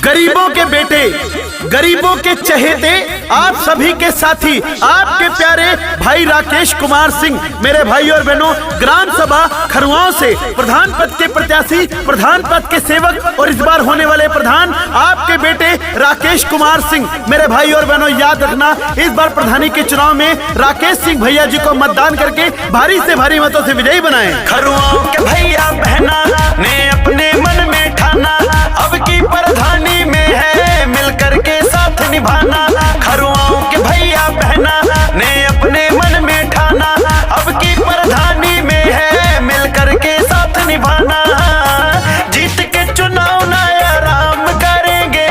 गरीबों के बेटे, गरीबों के चहेते, आप सभी के साथी, आपके प्यारे भाई राकेश कुमार सिंह, मेरे भाई और बहनों, ग्राम सभा खरुआओं से प्रधान पद के प्रत्याशी, प्रधान पद के सेवक और इस बार होने वाले प्रधान आपके बेटे राकेश कुमार सिंह। मेरे भाई और बहनों, याद रखना, इस बार प्रधानी के चुनाव में राकेश सिंह भैया जी को मतदान करके भारी से भारी मतों से विजयी बनाएं। खरुआओं के भैया बहना ने अपने मन में ठाना, अब की प्रधानी में है मिलकर के साथ निभाना। खरुआओं के भैया बहना ने अपने मन में ठाना, अब की प्रधानी में है मिलकर के साथ निभाना। जीत के चुनाव नया राम करेंगे,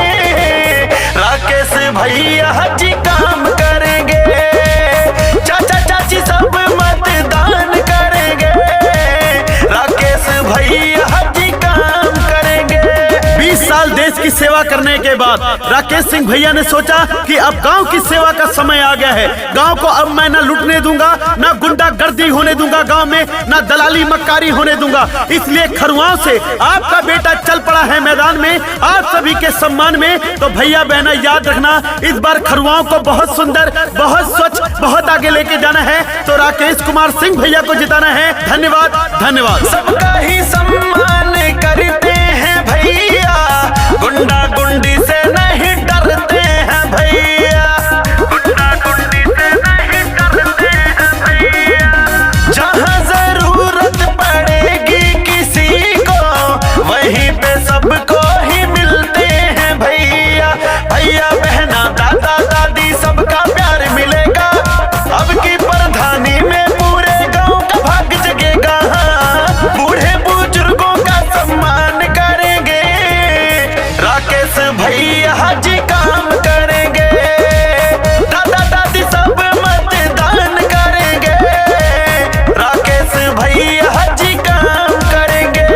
राकेश भैया जी काम करेंगे, चाचा चाची सब मतदान करेंगे, राकेश भैया जी काम करेंगे। 20 साल देश की सेवा करने के बाद राकेश सिंह भैया ने सोचा कि अब गांव की सेवा का समय आ गया है। गांव को अब मैं ना लूटने दूंगा, ना गुंडागर्दी होने दूंगा, गांव में ना दलाली मक्कारी होने दूंगा। इसलिए खरुआओं से आपका बेटा चल पड़ा है मैदान में आप सभी के सम्मान में। तो भैया बहना याद रखना, इस बार खरुआओं को बहुत सुंदर, बहुत स्वच्छ, बहुत आगे लेके जाना है। तो राकेश कुमार सिंह भैया को जिताना है। धन्यवाद, धन्यवाद। सबका ही सम्मान करते हैं भैया, गुंडा गुंडी से नहीं डरते हैं भैया, गुंडा गुंडी से नहीं डरते हैं भैया। जहाँ जरूरत पड़ेगी किसी को, वहीं पे सबको ही मिलते हैं भैया। भैया बहना दादा दादी सबका प्यार मिलेगा, अब की प्रधानी में पूरे गांव का भाग जगेगा। बूढ़े बुजुर्गों का सम्मान करेंगे, राकेश भैया जी काम करेंगे, दादा दादी सब मतदान करेंगे, राकेश भैया जी काम करेंगे।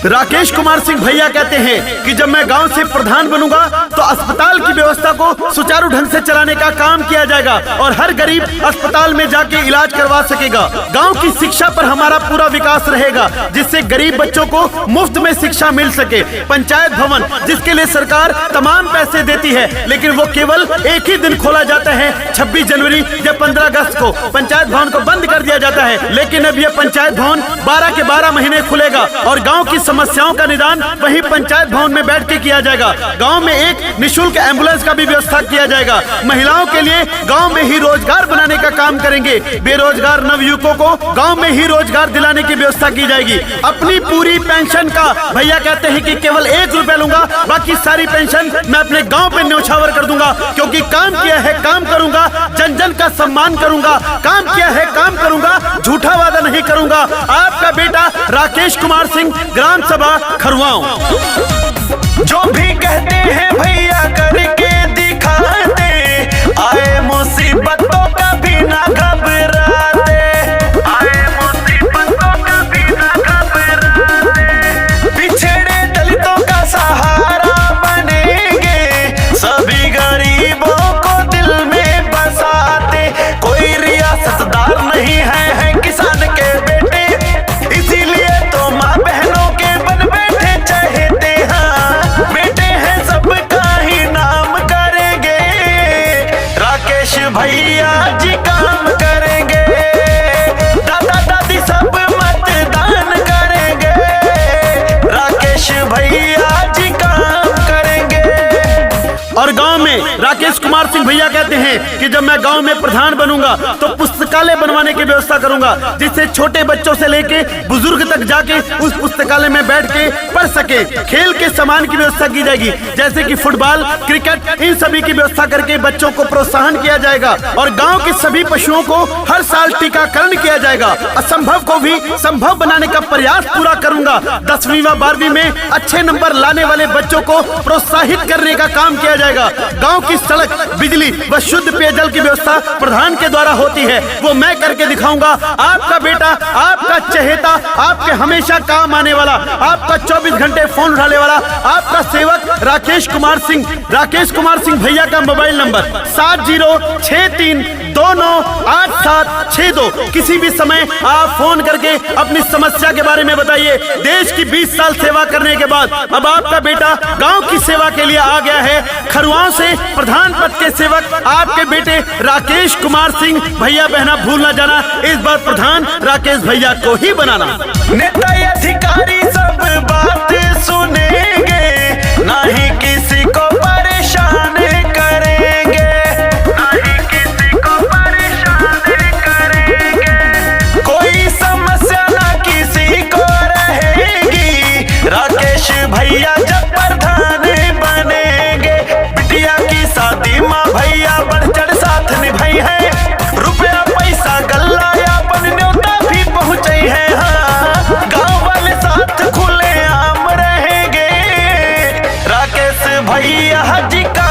राकेश कुमार सिंह भैया कहते हैं कि जब मैं गांव से प्रधान बनूंगा तो अस्पताल की व्यवस्था को सुचारू ढंग से चलाने का काम किया जाएगा और हर गरीब अस्पताल में जाके इलाज करवा सकेगा। गांव की शिक्षा पर हमारा पूरा विकास रहेगा, जिससे गरीब बच्चों को मुफ्त में शिक्षा मिल सके। पंचायत भवन, जिसके लिए सरकार तमाम पैसे देती है, लेकिन वो केवल एक ही दिन खोला जाता है, 26 जनवरी या 15 अगस्त को पंचायत भवन को बंद कर दिया जाता है। लेकिन अब यह पंचायत भवन 12 के 12 महीने खुलेगा और गाँव की समस्याओं का निदान वही पंचायत भवन में बैठ के किया जाएगा। गांव में एक निःशुल्क एम्बुलेंस का भी व्यवस्था किया जाएगा। महिलाओं के लिए गांव में ही रोजगार बनाने का काम करेंगे। बेरोजगार नवयुवकों को गांव में ही रोजगार दिलाने की व्यवस्था की जाएगी। अपनी पूरी पेंशन का भैया कहते हैं कि केवल 1 रुपया लूंगा, बाकी सारी पेंशन मैं अपने गाँव पे न्यौछावर कर दूंगा, क्योंकि काम किया है काम करूंगा, जन जन का सम्मान करूंगा, काम किया है काम करूंगा, झूठा वादा नहीं करूंगा। आपका बेटा राकेश कुमार सिंह, ग्राम सभा खरुआओं। जो भी कहते हैं भैया करके दिखाते, आए मुसीबतों का भी ना घबराते, आए मुसीबतों का भी ना घबराते, पिछड़े दलितों का सहारा बनेंगे, सभी गरीबों को दिल में बसाते। कोई रियासतदार नहीं है किसान के बेटे, इसीलिए तो माँ बहनों के बन बैठे चहेते हैं, बेटे हैं सबका ही नाम करेंगे, राकेश भैया जी काम करेंगे, दादा दादी सब मतदान करेंगे, राकेश भैया जी काम करेंगे। और गांव में राकेश कुमार सिंह भैया कहते हैं कि जब मैं गांव में प्रधान बनूंगा तो पुस्तकालय बनवाने की व्यवस्था करूंगा, जिससे छोटे बच्चों से लेके बुजुर्ग तक जाके उस पुस्तकालय में बैठ के पढ़ सके। खेल के सामान की व्यवस्था की जाएगी, जैसे कि फुटबॉल, क्रिकेट, इन सभी की व्यवस्था करके बच्चों को प्रोत्साहन किया जाएगा। और गाँव के सभी पशुओं को हर साल टीकाकरण किया जाएगा। असंभव को भी संभव बनाने का प्रयास पूरा करूंगा। 10वीं व 12वीं में अच्छे नंबर लाने वाले बच्चों को प्रोत्साहित करने का काम किया जाएगा। गांव की सड़क, बिजली व शुद्ध पेयजल की व्यवस्था प्रधान के द्वारा होती है, वो मैं करके दिखाऊंगा। आपका बेटा, आपका चहेता, आपके हमेशा काम आने वाला, आपका 24 घंटे फोन उठाने वाला, आपका सेवक राकेश कुमार सिंह। राकेश कुमार सिंह भैया का मोबाइल नंबर 7063 298762। किसी भी समय आप फोन करके अपनी समस्या के बारे में बताइए। देश की 20 साल सेवा करने के बाद अब आपका बेटा गांव की सेवा के लिए आ गया है। खरुआओं से प्रधान पद के सेवक आपके बेटे राकेश कुमार सिंह भैया बहना भूल न जाना, इस बार प्रधान राकेश भैया को ही बनाना। नेता अधिकारी सब बात सुनेंगे, ना ही किसी को परेशान करेंगे, ना ही किसी को परेशान करेंगे। कोई समस्या ना किसी को रहेगी, राकेश भैया जब प्रधान बनेंगे। बिटिया की शादी माँ भैया बढ़ चढ़ साथ निभाई है, रुपया पैसा गल्ला अपन न्योता भी पहुँचे है। हाँ, गाँव वाले साथ खुले आम रहेंगे, राकेश भैया जी का